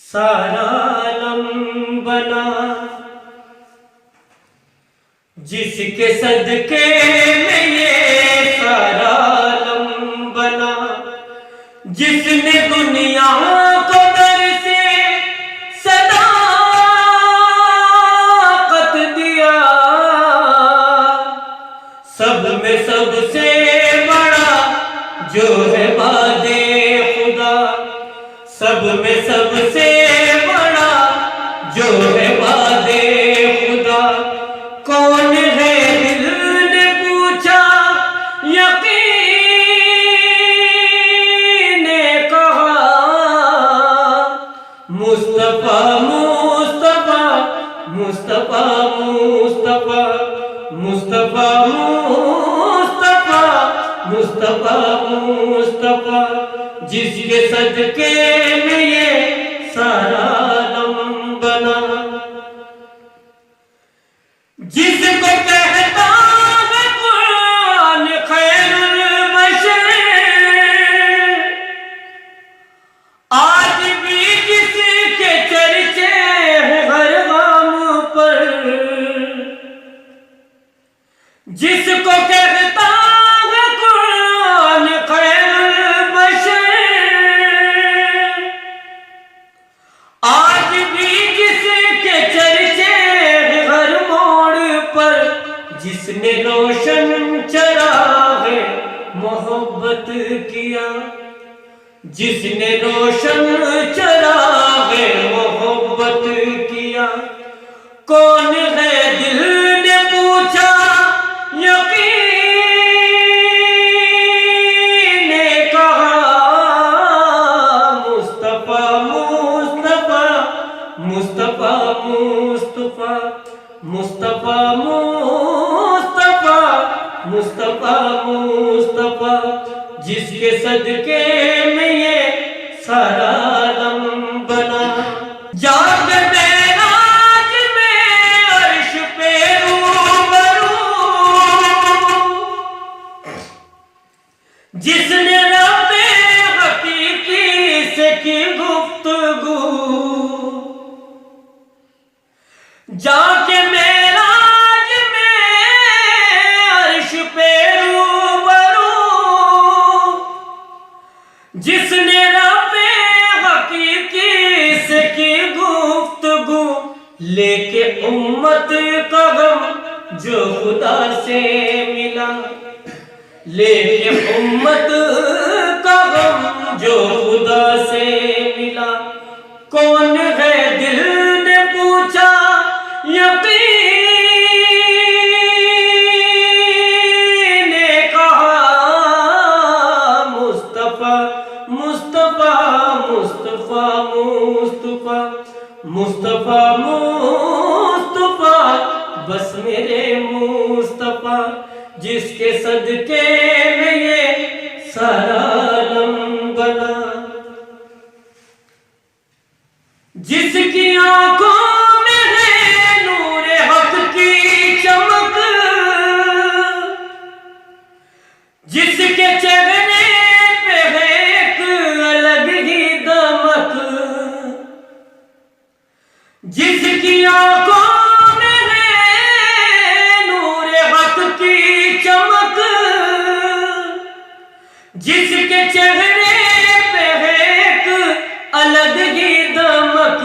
سارا عالم بنا، جس کے صدقے میں یہ سارا عالم بنا، جس نے دنیا کو در سے صداقت دیا، سب میں سب سے بڑا جو ہے وعد خدا، سب میں سب سے بڑا جو ہے وعد خدا، کون ہے دل نے پوچھا یقین نے کہا، مصطفیٰ مصطفیٰ مصطفیٰ مصطفیٰ مصطفیٰ مصطفیٰ مصطفیٰ مصطفیٰ، جس کے صدقے میں یہ سارا عالم بنا، جس کو کہتا ہے قرآن خیر البشر، آج بھی جس کے چرچے ہیں ہر گام پر، جس کو کہتا ہے قرآن خیر البشر، آج بھی جس کے چرچے ہیں ہر موڑ پر، جس نے روشن چراغ محبت کیا، جس نے روشن چراغ محبت کیا، کون ہے دل نے پوچھا یقین نے کہا، مصطفیٰ مصطفیٰ مصطفیٰ مصطفیٰ مصطفیٰ مصطفیٰ مصطفیٰ مصطفیٰ، جس کے صدقے میں یہ سارا عالم بنا، جا کے معراج میں عرش پہ روبرو، جس نے رب حقیقی سے کی گفتگو، جا کے معراج میں عرش پہ روبرو، جس نے رب حقیقی سے کی گفتگو، لے کے امت کا غم جو خدا سے ملا، لے کے امت کا غم جو خدا سے ملا، کون ہے دل نے پوچھا یقین نے کہا، مصطفیٰ مصطفیٰ مصطفیٰ مصطفیٰ مصطفیٰ مصطفیٰ، بس میرے مصطفیٰ، جس کے صدقے میں یہ سارا عالم بنا، جس کی آنکھوں میں ہے نور حق کی چمک، جس کے چہرے پہ ہے ایک الگ ہی دمک، جس کی آنکھوں میں ہے نور حق کی چمک، جس کے چہرے پہ ہے ایک الگ ہی دمک،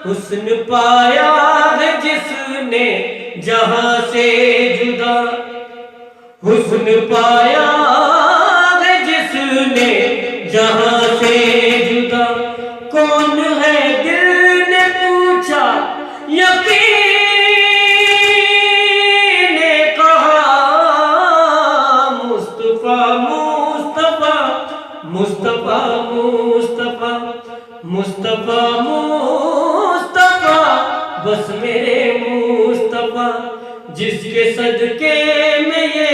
حسن پایا ہے جس نے جہاں سے جدا، حسن پایا ہے جس نے جہاں سے جدا، کون ہے دل نے پوچھا یقین نے کہا، مصطفیٰ مصطفیٰ مصطفیٰ مصطفیٰ مصطفیٰ مصطفیٰ، بس میرے مصطفیٰ، جس کے صدقے میں یہ